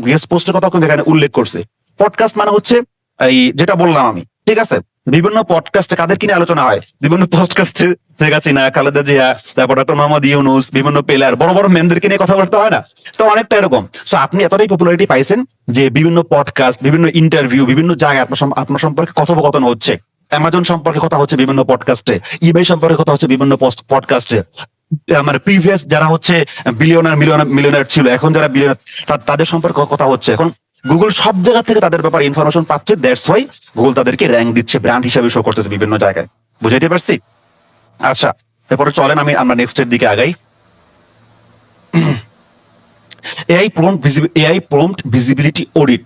গেস্ট পোস্টের কথা কিন্তু এখানে উল্লেখ করছে। পডকাস্ট মানে হচ্ছে এই যেটা বললাম আমি, ঠিক আছে। বিভিন্ন পডকাস্টে কাদের কিনে আলোচনা হয়? বিভিন্ন পডকাস্টে শেখ হাসিনা, খালেদা জিয়া, তারপর ডক্টর মোহাম্মদ ইউনূস, বিভিন্ন প্লেয়ার, বড় বড় ম্যানদেরকে নিয়ে কথা বলতে হয় না? তো অনেকটা এরকম। সো আপনি এতটাই পপুলারিটি পাইছেন যে বিভিন্ন পডকাস্ট, বিভিন্ন ইন্টারভিউ, বিভিন্ন জায়গায় আপনার সম্পর্কে কথোপকথন হচ্ছে। অ্যামাজন সম্পর্কে কথা হচ্ছে বিভিন্ন পডকাস্টে, ইবাই সম্পর্কে কথা হচ্ছে বিভিন্ন পডকাস্টে। মানে প্রিভিয়াস যারা হচ্ছে মিলিয়নার ছিল, এখন যারা বিলিয়নার, তাদের সম্পর্কে কথা হচ্ছে। এখন গুগল সব জায়গা থেকে তাদের ব্যাপারে ইনফরমেশন পাচ্ছে, দ্যাটস ওয়াই গুগল তাদেরকে র্যাঙ্ক দিচ্ছে, ব্র্যান্ড হিসাবে শো করতেছে বিভিন্ন জায়গায়। বুঝাইতে পারছি? আচ্ছা, এরপরে চলেন আমরা নেক্সট এর দিকে আগাই। AI prompt visibility audit.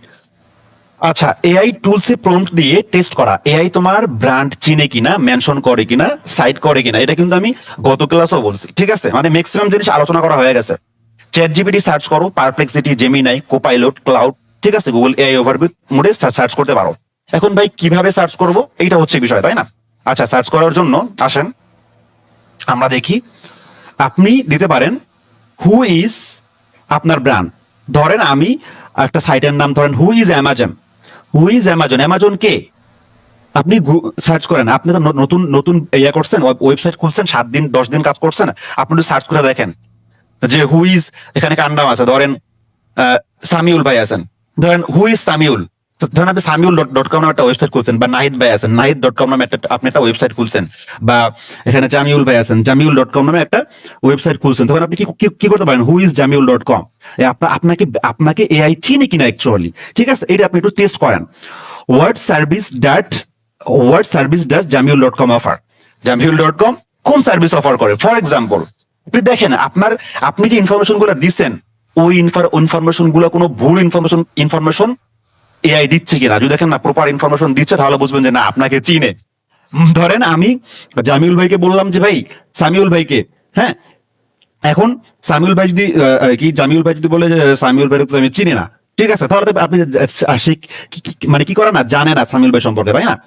আচ্ছা, এআই টুলসে প্রম্পট দিয়ে টেস্ট করা, এআই তোমার ব্র্যান্ড চিনে কিনা, মেনশন করে কিনা, সাইট করে কিনা, এটা কিন্তু আমি গত ক্লাসও বলছি, ঠিক আছে। মানে ম্যাক্সিমাম জিনিস আলোচনা করা হয়ে গেছে। চ্যাট জিপিটি সার্চ করো, পারপ্লেক্সিটি, জেমিনাই, কোপাইলট, ক্লাউড, ঠিক আছে, গুগল এআই ওভারভিউ মোডে সার্চ করতে পারো। এখন ভাই কিভাবে সার্চ করব, এইটা হচ্ছে বিষয়, তাই না? আচ্ছা, সার্চ করার জন্য আসেন আমরা দেখি। আপনি দিতে পারেন হু ইজ আপনার ব্র্যান্ড। ধরেন আমি একটা সাইটের নাম ধরেন who is Amazon. Who is Amazon, Amazon কে? আপনি সার্চ করেন। আপনি তো নতুন নতুন ইয়া করছেন, ওয়েবসাইট খুলছেন, 7 দিন 10 দিন কাজ করছেন, আপনি একটু সার্চ করে দেখেন যে হু ইজ, এখানে কার নাম আছে, ধরেন সামিউল ভাই আছেন, ধরেন হু ইজ সামিউল। ধরেন আপনি সামিউল.com নামে একটা ওয়েবসাইট খুলছেন, বা নাহিদ ভাই আছেন, নাহিদ.com নামে আপনি একটা ওয়েবসাইট খুলছেন, বা এখানে জামিউল ভাই আছেন, জামিউল.com নামে একটা ওয়েবসাইট খুলছেন। তখন আপনি কি করতে পারেন? হু ইজ জামিউল.com। আপনাকে এআই চিনে কিনা অ্যাকচুয়ালি, ঠিক আছে, এটা আপনি একটু টেস্ট করেন। হোয়াট সার্ভিস ডাজ জামিউল.com অফার? জামিউল.com কোন সার্ভিস অফার করে? ফর এক্সাম্পল, আপনি দেখেন আপনি যে ইনফরমেশন গুলো দিচ্ছেন, ওই ইনফরমেশন গুলো কোনো ভুল ইনফরমেশন এআই দিচ্ছে কিনা। যদি দেখেন না প্রপার ইনফরমেশন দিচ্ছে, তাহলে বুঝবেন যে না, আপনাকে চিনে। ধরেন আমি জামিউল ভাইকে বললাম যে ভাই সামিউল ভাইকে, হ্যাঁ, এখন সামিউল ভাই যদি জামিউল ভাই যদি বলে যে সামিউল ভাই তো আমি চিনি না, ঠিক আছে, তাহলে তো আপনি মানে কি করে না, জানে না সামিউল ভাই সম্পর্কে, তাই না?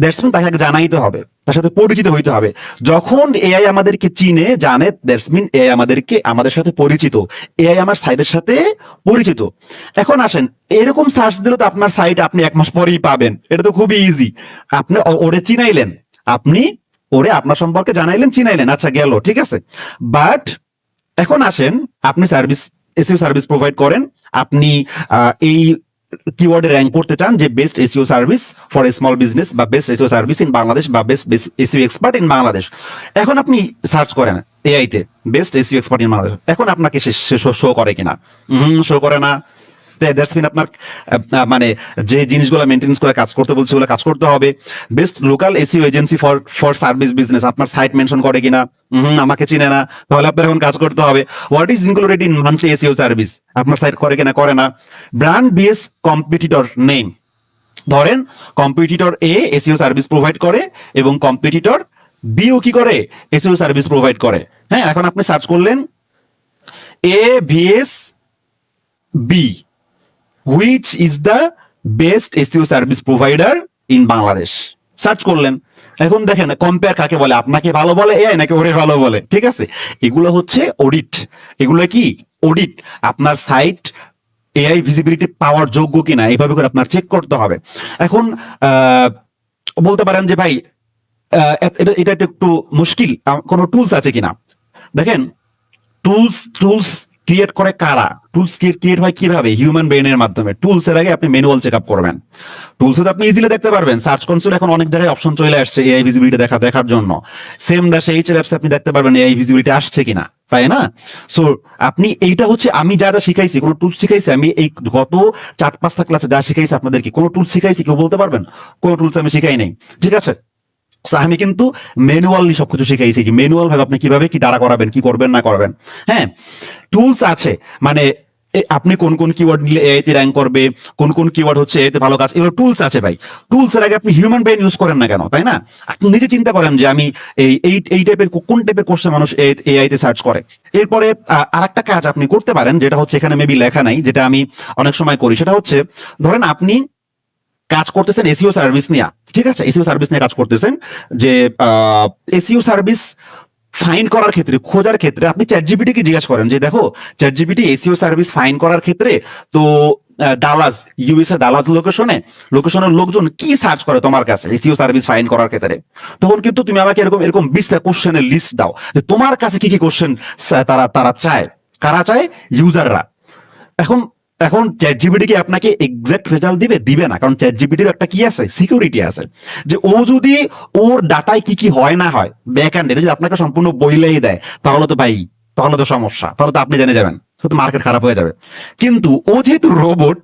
দ্যাটস মিন তাকে জানাইতে হবে, তার সাথে পরিচিত হইতে হবে। যখন এআই আমাদেরকে চিনে, জানে, দ্যাটস মিন এআই আমাদের সাথে পরিচিত, এআই আমার সাইটের সাথে পরিচিত। এখন আসেন, এরকম সার্চ দিলে তো আপনার সাইট আপনি 1 মাস পরেই পাবেন, এটা তো খুবই ইজি। আপনি ওরে চিনাইলেন, আপনি ওরে আপনার সম্পর্কে জানাইলেন, চিনাইলেন, আচ্ছা গেল, ঠিক আছে। বাট এখন আসেন, আপনি এসইও সার্ভিস প্রোভাইড করেন, আপনি এই কিওয়ার্ডে র্যাঙ্ক করতে চান যে best SEO service for a small business বা best SEO service in Bangladesh বা best SEO expert in Bangladesh, এখন আপনি সার্চ করেন এআই তে best SEO expert in Bangladesh, এখন আপনাকে সে শো করে কিনা? শো করে না। দ্যাটস মিন আপনার মানে যে জিনিসগুলো মেনটেন্স করে কাজ করতে বলছে ওগুলো কাজ করতে হবে। Best local SEO agency for for service business, আপনার সাইট মেনশন করে কিনা? আমাকে চিনে না, তাহলে আপনার এখন কাজ করতে হবে। What is included in monthly SEO service, আপনার সাইট করে কিনা? করে না। ব্র্যান্ড বিএস কম্পিটিটর নেম, ধরেন কম্পিটিটর এ এসইও সার্ভিস প্রোভাইড করে এবং কম্পিটিটর বিও কি করে? এসইও সার্ভিস প্রোভাইড করে। হ্যাঁ, এখন আপনি সার্চ করলেন A vs B, which is the best SEO service provider in Bangladesh, search করলেন। এখন দেখেন কম্পেয়ার কাকে বলে, আপনাকে ভালো বলে এআই নাকি ওরে ভালো বলে? ঠিক আছে, এগুলো হচ্ছে অডিট। এগুলো কি অডিট? আপনার সাইট এআই ভিজিবিলিটি পাওয়ার যোগ্য কিনা এইভাবে করে আপনার চেক করতে হবে। এখন বলতে পারেন যে ভাই এটা একটু মুশকিল, কোনো টুলস আছে কিনা? দেখেন টুলস ক্রিয়েট করে কারা? টুলস ক্রিয়েট হয় কিভাবে? হিউম্যান ব্রেনের মাধ্যমে। টুলস এর আগে আপনি ম্যানুয়াল চেক আপ করবেন। টুলসে তো আপনি ইজিলি দেখতে পারবেন, সার্চ কনসোল এখন অনেক জায়গায় অপশন চলে আসছে এআই ভিজিবিলিটি দেখার জন্য। সেম দাসে এইচ অ্যাপস আপনি দেখতে পারবেন এআই ভিজিবিলিটি আসছে কিনা, তাই না? সো আপনি এইটা হচ্ছে আমি যা শিখাইছি, কোনো টুলস শিখাইছি আমি এই গত 4-5টা ক্লাসে যা শিখাইছি আপনাদেরকে, কোনো টুলস শিখাইছি কেউ বলতে পারবেন? কোনো টুলস আমি শিখাই নাই, ঠিক আছে? আমি কিন্তু ম্যানুয়ালি সবকিছু শিখাইছি, কি ম্যানুয়াল ভাবে আপনি কিভাবে কি দাঁড়া করাবেন, কি করবেন না করবেন। হ্যাঁ, টুলস আছে, মানে আপনি কোন কোন কিওয়ার্ড নিলে এআই তে র্যাঙ্ক করবে, কোন কোন কিওয়ার্ড হচ্ছে এতে ভালো কাজ, এগুলো টুলস আছে ভাই। টুলস এর আগে আপনি হিউম্যান ব্রেন ইউজ করেন না কেন, তাই না? আপনি নিজে চিন্তা করেন যে আমি এই টাইপের কোন টাইপের কোশ্চেন মানুষ এআই তে সার্চ করে। এরপরে আরেকটা কাজ আপনি করতে পারেন, যেটা হচ্ছে এখানে মেবি লেখা নাই, যেটা আমি অনেক সময় করি, সেটা হচ্ছে ধরেন আপনি কাজ করতেছেন এসইও সার্ভিস নিয়ে, ঠিক আছে? এসইও সার্ভিস নিয়ে কাজ করতেছেন, যে এসইও সার্ভিস ফাইন্ড করার ক্ষেত্রে, খোঁজার ক্ষেত্রে আপনি চ্যাটজিপিটি কে জিজ্ঞাসা করেন যে দেখো চ্যাটজিপিটি এসইও সার্ভিস ফাইন্ড করার ক্ষেত্রে তো ডালাস, ইউএসএ ডালাস লোকেশনের লোকজন কি সার্চ করে তোমার কাছে এসইও সার্ভিস ফাইন্ড করার ক্ষেত্রে, তখন কিন্তু তুমি আমাকে এরকম এরকম 20টা কোশ্চেনের লিস্ট দাও যে তোমার কাছে কি কি কোশ্চেন তারা তারা চায়। কারা চায়? ইউজাররা। এখন এখন চ্যাটজিপিটি কি আপনাকে এক্সাক্ট রেজাল্ট দিবে না, কারণ চ্যাটজিপিটির একটা কি আছে, সিকিউরিটি আছে, যে ও যদি ওর ডাটায় কি কি হয় না হয় ব্যাক এন্ডে যদি আপনাকে সম্পূর্ণ বইলেই দেয়, তাহলে তো ভাই, তাহলে তো সমস্যা, তাহলে তো আপনি জেনে যাবেন, তো মার্কেট খারাপ হয়ে যাবে। কিন্তু ও যেহেতু রোবট,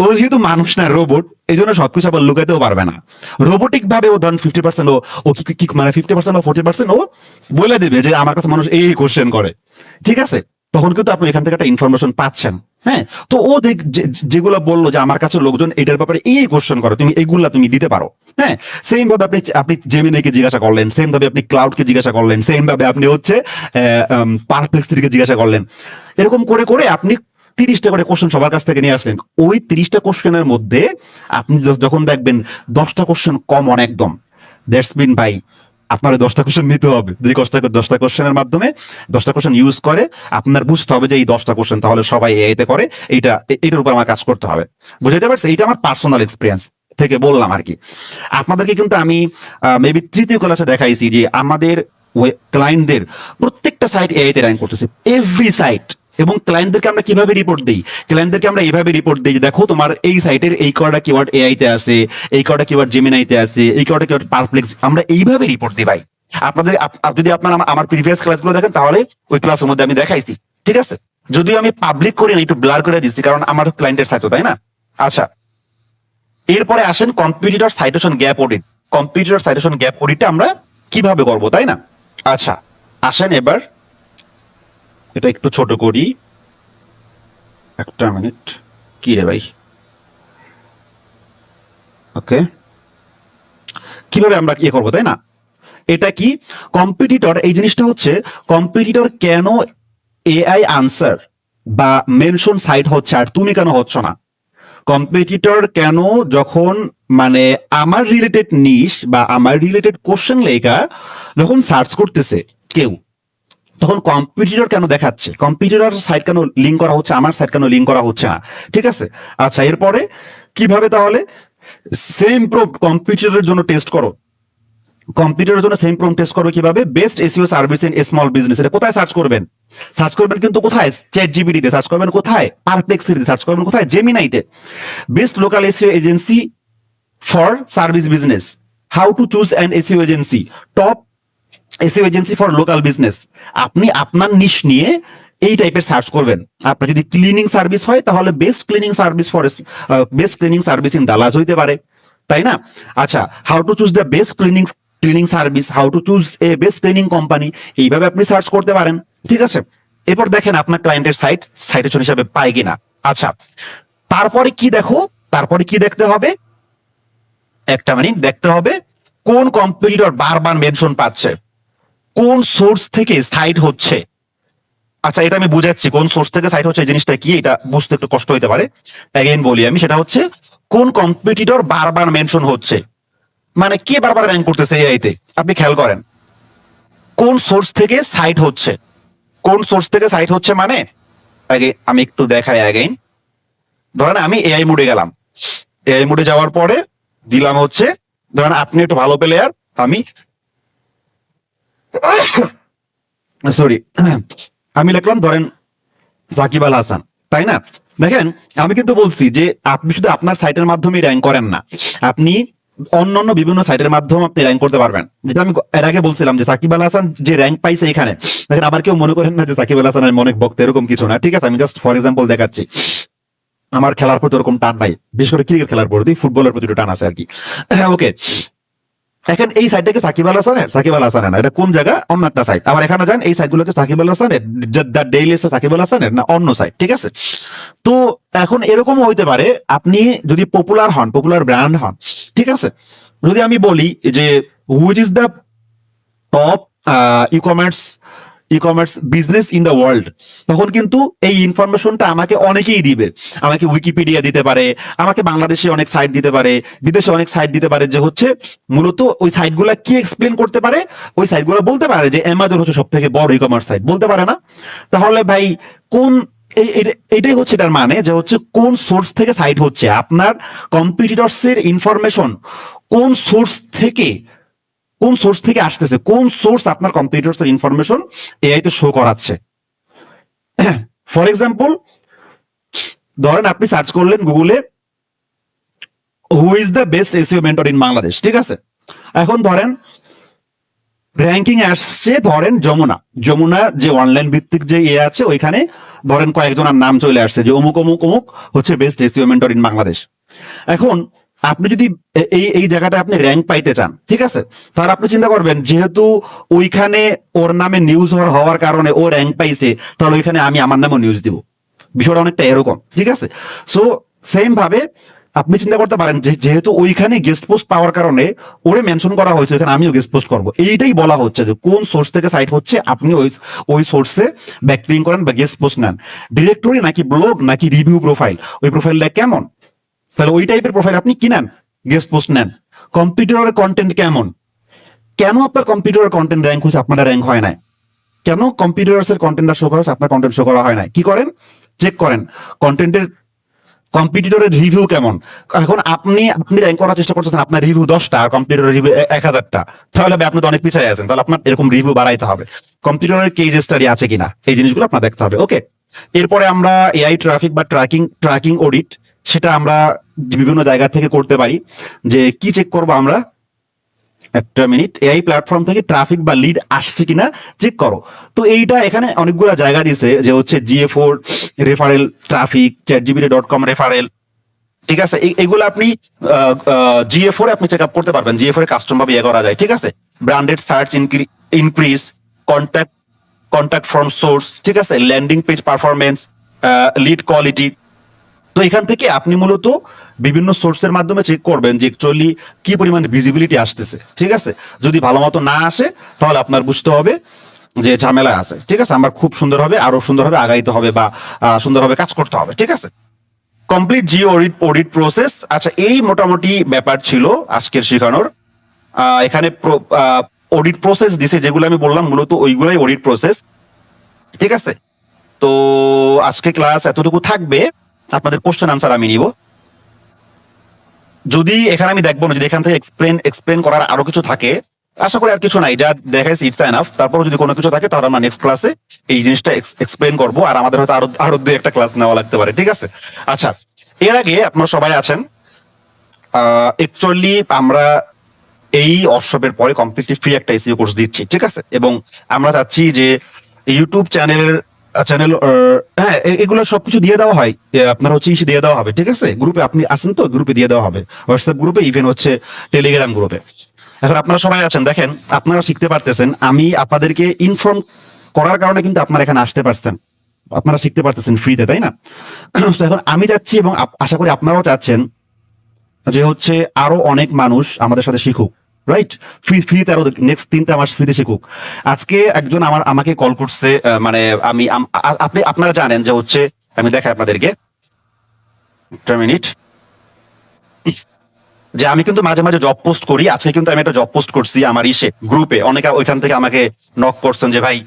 ও যেহেতু মানুষ না রোবট, এই জন্য সবকিছু আবার লুকাতেও পারবে না। রোবোটিক ভাবে ও ধরেন 50% ও কি মানে 50% বা 40% ও বলে দেবে যে আমার কাছে মানুষ এই কোশ্চেন করে, ঠিক আছে? তখন কিন্তু আপনি এখান থেকে একটা ইনফরমেশন পাচ্ছেন। হ্যাঁ, তো ও যেগুলো বললো যে আমার কাছে লোকজন এটার ব্যাপারে এই কোশ্চেন করে, তুমি এইগুলা তুমি দিতে পারো। হ্যাঁ, সেম ভাবে আপনি জেমিনাইকে জিজ্ঞাসা করলেন, সেম ভাবে আপনি ক্লাউডকে জিজ্ঞাসা করলেন, সেম ভাবে আপনি হচ্ছে পারপ্লেক্সিটিকে জিজ্ঞাসা করলেন। এরকম করে করে আপনি 30টা করে কোশ্চেন সবার কাছ থেকে নিয়ে আসলেন। ওই 30টা কোশ্চেনের মধ্যে আপনি যখন দেখবেন 10টা কোশ্চেন কমন একদম, দ্যাটস মিন ভাই আপনার 10টা কোশ্চেন নিতে হবে। যে 10টা কোশ্চেনের মাধ্যমে 10টা কোশ্চেন ইউজ করে আপনার বুঝতে হবে যে এই 10টা কোশ্চেন তাহলে সবাই এআইতে করে, এটার উপর আমার কাজ করতে হবে। বুঝাইতে পারছি? এইটা আমার পার্সোনাল এক্সপিরিয়েন্স থেকে বললাম আর কি। আপনাদেরকে কিন্তু আমি মেবি 3য় ক্লাসে দেখাইছি যে আমাদের ক্লায়েন্টদের প্রত্যেকটা সাইট এআইতে র্যাঙ্ক করতেছে, এভরি সাইট। এবং ক্লায়েন্টদেরকে আমরা কিভাবে রিপোর্ট দিই? ক্লায়েন্টদেরকে আমরা এইভাবে রিপোর্ট দিই যে দেখো তোমার এই সাইটের এই কয়টা কিওয়ার্ড এআইতে আছে, এই কয়টা কিওয়ার্ড জেমিনাইতে আছে, এই কয়টা কিওয়ার্ড পারপ্লেক্স, আমরা এইভাবে রিপোর্ট দিই ভাই। আপনাদের যদি আপনারা আমার প্রিভিয়াস ক্লাসগুলো দেখেন তাহলে ওই ক্লাসের মধ্যে আমি দেখাইছি, ঠিক আছে? যদিও আমি পাবলিক করি না, একটু ব্লার করে দিচ্ছি কারণ আমার ক্লায়েন্টের সাইট, তাই না? আচ্ছা, এরপরে আসেন competitor citation gap audit. Competitor citation gap অডিটটা আমরা কিভাবে করবো, তাই না? আচ্ছা, আসেন এবার এটা একটু ছোট করি, একটা মিনিট। কি রে ভাই, ওকে, কিভাবে আমরা ইয়ে করবো, তাই না? এটা কি কম্পিটিটর, এই জিনিসটা হচ্ছে কম্পিটিটর কেন এআই আনসার বা মেনশন সাইট হচ্ছে আর তুমি কেন হচ্ছ না? কম্পিটিটর কেন যখন মানে আমার রিলেটেড নিশ বা আমার রিলেটেড কোশ্চেন লেখা যখন সার্চ করতেছে কেউ, তখন কম্পিটিটর কেন দেখাচ্ছে, কম্পিটিটর সাইট কেন লিঙ্ক করা হচ্ছে, আমার সাইট কেন লিঙ্ক করা হচ্ছে না, ঠিক আছে? আচ্ছা, এরপরে কিভাবে তাহলে সেম প্রুফ কম্পিটিটরের জন্য টেস্ট করো, কম্পিউটারের জন্য সেম প্রম্পট টেস্ট করবে কিভাবে? Best SEO service in small business, এটা কোথায় সার্চ করবেন? সার্চ করবেন কিন্তু কোথায়? চ্যাট জিপিটিতে সার্চ করবেন, কোথায়? পারপ্লেক্সিটিতে সার্চ করবেন, কোথায়? জেমিনাইতে। Best local SEO agency for service business, how to choose an SEO agency, top SEO agency for local business. আপনি আপনার নিশ নিয়ে এই টাইপের সার্চ করবেন। আপনার যদি ক্লিনিং সার্ভিস হয় তাহলে best cleaning service for best cleaning service in Dallas হইতে পারে, তাই না? আচ্ছা, how to choose the best cleaning service, how to choose a best cleaning company, এইভাবে আপনি সার্চ করতে পারেন, ঠিক আছে? এরপর দেখেন আপনার ক্লায়েন্টের সাইটেশন হিসাবে পায় কিনা। আচ্ছা, তারপরে কি দেখো, তারপরে কি দেখতে হবে? একটা মিনিট, দেখতে হবে কোন কম্পিটিটর বারবার মেনশন পাচ্ছে, কোন সোর্স থেকে সাইট হচ্ছে। আচ্ছা, এটা আমি বুঝাচ্ছি কোন সোর্স থেকে সাইট হচ্ছে, এই জিনিসটা কি, এটা বুঝতে একটু কষ্ট হতে পারে। অ্যাগেইন বলি আমি, সেটা হচ্ছে কোন কম্পিটিটর বারবার মেনশন হচ্ছে, মানে কে বারবার র্যাঙ্ক করতেছে এআইতে। আপনি খেয়াল করেন কোন সোর্স থেকে সাইট হচ্ছে, কোন সোর্স থেকে সাইট হচ্ছে মানে, আগে আমি একটু দেখাই অ্যাগেইন। ধরেন আমি এআই মোডে গেলাম, এআই মোডে যাওয়ার পরে দিলাম হচ্ছে, ধরেন আপনি একটু ভালো প্লেয়ার, আমি সরি আমি লিখলাম ধরেন সাকিব আল হাসান, তাই না? দেখেন আমি কিন্তু বলছি যে আপনি শুধু আপনার সাইটের মাধ্যমে র্যাঙ্ক করেন না, আপনি অন্যান্য বিভিন্ন সাইটের মাধ্যমে আপনি র্যাঙ্ক করতে পারবেন। যেটা আমি এর আগে বলছিলাম যে সাকিব আল হাসান যে র্যাঙ্ক পাইছে এখানে, দেখেন আবার কেউ মনে করেন না যে সাকিব আল হাসান অনেক বক্তা, এরকম কিছু না, ঠিক আছে? আমি জাস্ট ফর এক্সাম্পল দেখাচ্ছি। আমার খেলার প্রতি ওরকম টান নাই, বিশেষ করে ক্রিকেট খেলার প্রতি, ফুটবলের প্রতি টান আছে আর কি। ওকে, এখন এই সাইটটাকে সাকিব আল হাসানের, সাকিব আল হাসানের না, এটা কোন জায়গা? অন্য একটা সাইট। আবার এখানে যান, এই সাইটগুলোকে সাকিব আল হাসানের, দ্য ডেইলি সাকিব আল হাসানের না অন্য সাইট, ঠিক আছে? তো এখন এরকমও হইতে পারে আপনি যদি পপুলার হন, পপুলার ব্র্যান্ড হন, ঠিক আছে? যদি আমি বলি যে which is the top e commerce business in the world, তখন কিন্তু এই ইনফরমেশনটা আমাকে অনেকেই দিবে। আমাকে উইকিপিডিয়া দিতে পারে, আমাকে বাংলাদেশে অনেক সাইট দিতে পারে, বিদেশে অনেক সাইট দিতে পারে, যে হচ্ছে মূলত ওই সাইটগুলা কি এক্সপ্লেন করতে পারে, ওই সাইটগুলো বলতে পারে যে অ্যামাজন হচ্ছে সব থেকে বড় ই কমার্স সাইট, বলতে পারে না? তাহলে ভাই কোন এটাই হচ্ছে এটার মানে, যে হচ্ছে কোন সোর্স থেকে সাইট হচ্ছে, আপনার কম্পিটিটরস এর ইনফরমেশন কোন সোর্স থেকে, কোন সোর্স থেকে আসতেছে, কোন সোর্স আপনার কম্পিউটার্স এর ইনফরমেশন এআই তে শো করাচ্ছে। ফর এক্সাম্পল, ধরেন আপনি সার্চ করলেন গুগলে who is the best SEO mentor in Bangladesh, ঠিক আছে? এখন ধরেন র্যাঙ্কিং আসছে ধরেন যমুনার যে অনলাইন ভিত্তিক যে ইয়ে আছে, ওইখানে ধরেন কয়েকজনের নাম চলে আসছে যে অমুক অমুক অমুক হচ্ছে best SEO mentor in Bangladesh. এখন আপনি যদি এই এই জায়গাটা আপনি র্যাঙ্ক পাইতে চান, ঠিক আছে, তাহলে আপনি চিন্তা করবেন যেহেতু ওইখানে ওর নামে নিউজ হওয়ার কারণে ও র্যাঙ্ক পাইছে, তাহলে ওইখানে আমি আমার নামও নিউজ দিব। বিষয়টা অনেকটা এরকম, ঠিক আছে? সো সেম ভাবে আপনি চিন্তা করতে পারেন যে যেহেতু ওইখানে গেস্ট পোস্ট পাওয়ার কারণে ওরে মেনশন করা হয়েছে, ওইখানে আমিও গেস্ট পোস্ট করবো। এইটাই বলা হচ্ছে যে কোন সোর্স থেকে সাইট হচ্ছে, আপনি ওই সোর্সে ব্যাকলিং করেন বা গেস্ট পোস্ট নেন। ডিরেক্টরি নাকি ব্লগ নাকি রিভিউ প্রোফাইল, ওই প্রোফাইলটা কেমন, তাহলে ওই টাইপের প্রোফাইল আপনি কি নেন, গেস্ট পোস্ট নেন। কম্পিউটারের কন্টেন্ট কেমন, কেন আপনার কম্পিউটারের কন্টেন্ট র্যাঙ্ক হচ্ছে আপনার র্যাঙ্ক হয় না, কেন কম্পিউটার্স এর কন্টেন্টটা শো করা হচ্ছে আপনার কন্টেন্ট শো করা হয় না? কি করেন, চেক করেন কন্টেন্টের কম্পিটিটরের রিভিউ কেমন। এখন আপনি আপনি র্যাঙ্ক করার চেষ্টা করতেছেন, আপনার রিভিউ 10টা আর কম্পিউটারের রিভিউ 1000টা, তাহলে আপনি তো অনেক পিছিয়ে আছেন। তাহলে আপনার এরকম রিভিউ বাড়াইতে হবে, কম্পিউটারের কেস স্টাডি আছে কিনা, এই জিনিসগুলো আপনার দেখতে হবে। ওকে, এরপরে আমরা এআই ট্রাফিক বা ট্র্যাকিং অডিট, সেটা আমরা বিভিন্ন জায়গা থেকে করতে পারি। যে কি চেক করবো আমরা, একটা মিনিট, এআই প্ল্যাটফর্ম থেকে ট্রাফিক বা লিড আসছে কিনা চেক করো। তো এইটা এখানে অনেকগুলো জায়গা দিছে, যে হচ্ছে GA4 referral traffic, ChatGPT.com referral, ঠিক আছে? এগুলো আপনি GA4 আপনি চেক আপ করতে পারবেন, GA4 এ কাস্টম ভাবে ইয়ে করা যায়, ঠিক আছে? Branded search increase, contact contact from source, ঠিক আছে? Landing page performance, lead quality. তো এখান থেকে আপনি মূলত বিভিন্ন সোর্সের মাধ্যমে চেক করবেন যে অ্যাকচুয়ালি কি পরিমাণ ভিজিবিলিটি আসতেছে, ঠিক আছে? যদি ভালো মতো না আসে তাহলে আপনার বুঝতে হবে যে ঝামেলা আছে, ঠিক আছে? আমার খুব সুন্দরভাবে আরো সুন্দরভাবে আগাইতে হবে বা সুন্দরভাবে কাজ করতে হবে, ঠিক আছে? Complete Jio audit process. আচ্ছা, এই মোটামুটি ব্যাপার ছিল আজকের শেখানোর। এখানে অডিট প্রসেস দিছে যেগুলো আমি বললাম, মূলত ওইগুলাই অডিট প্রসেস, ঠিক আছে? তো আজকে ক্লাস এতটুকু থাকবে, আপনাদের কোশ্চেন আনসার আমি নিব। যদি এখানে আমি দেখবো না, যদি এখান থেকে এক্সপ্লেন করার আরো কিছু থাকে আশা করি আর কিছু নাই, যা দেখাইছি ইটস এনাফ। তারপর যদি কোনো কিছু থাকে তাহলে আমরা নেক্সট ক্লাসে এই জিনিসটা এক্সপ্লেন করবো, আর আমাদের হয়তো আরো আরো দুই একটা ক্লাস নেওয়া লাগতে পারে, ঠিক আছে? আচ্ছা, এর আগে আপনারা সবাই আছেন, অ্যাকচুয়ালি আমরা এই অর্কশপের পরে কমপ্লিটলি ফ্রি একটা এসইও কোর্স দিচ্ছি, ঠিক আছে? এবং আমরা চাচ্ছি যে ইউটিউব চ্যানেল হ্যাঁ, এগুলো সবকিছু দিয়ে দেওয়া হয়। আপনার হচ্ছে ইসে দিয়ে দেওয়া হবে, ঠিক আছে? গ্রুপে আপনি আছেন তো, গ্রুপে দিয়ে দেওয়া হবে, হোয়াটসঅ্যাপ গ্রুপে, ইভেন হচ্ছে টেলিগ্রাম গ্রুপে। এখন আপনারা সবাই আছেন, দেখেন আপনারা শিখতে পারতেছেন, আমি আপনাদেরকে ইনফর্ম করার কারণে কিন্তু আপনারা এখানে আসতে পারছেন, আপনারা শিখতে পারতেছেন ফ্রিতে, তাই না? তো এখন আমি চাচ্ছি, এবং আশা করি আপনারাও চাচ্ছেন, যে হচ্ছে আরো অনেক মানুষ আমাদের সাথে শিখুক, রাইট? ফ্রিতে আরো নেক্সট 3টা মাস ফ্রিতে শিখুক। আজকে একজন আমাকে কল করছে, মানে আপনারা জানেন যে হচ্ছে, আমি দেখাই আপনাদেরকে, একটা মিনিট, যে আমি কিন্তু মাঝে মাঝে জব পোস্ট করি। আজকে কিন্তু আমি একটা জব পোস্ট করছি আমার গ্রুপে, অনেকে ওইখান থেকে আমাকে নক করছেন যে ভাই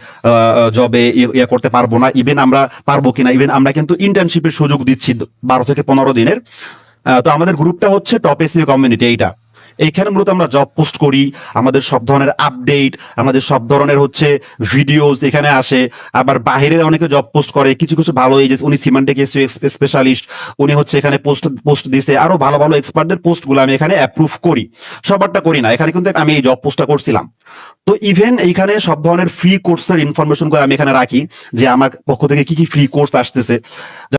জবে ইয়ে করতে পারবো না, ইভেন আমরা পারবো কিনা, ইভেন আমরা কিন্তু ইন্টার্নশিপের সুযোগ দিচ্ছি 12 থেকে 15 দিনের। তো আমাদের গ্রুপটা হচ্ছে টপ এসইও কমিউনিটি, এইটা। এইখানে মূলত আমরা জব পোস্ট করি, আমাদের সব ধরনের আপডেট, আমাদের সব ধরনের হচ্ছে ভিডিওস এখানে আসে। আবার বাইরে অনেকে জব পোস্ট করে, কিছু কিছু ভালো, এই যে উনি সিমান্টেক এসইও স্পেশালিস্ট, উনি হচ্ছে এখানে পোস্ট দিছে, আরো ভালো ভালো এক্সপার্টদের পোস্টগুলো আমি এখানে অ্যাপ্রুভ করি। সবারটা করি না, এখানে কিন্তু আমি এই জব পোস্টটা করছিলাম। তো ইভেন এইখানে সব ধরনের ফ্রি কোর্সের ইনফরমেশন করে আমি এখানে রাখি, যে আমার পক্ষ থেকে কি কি ফ্রি কোর্স আসতেছে।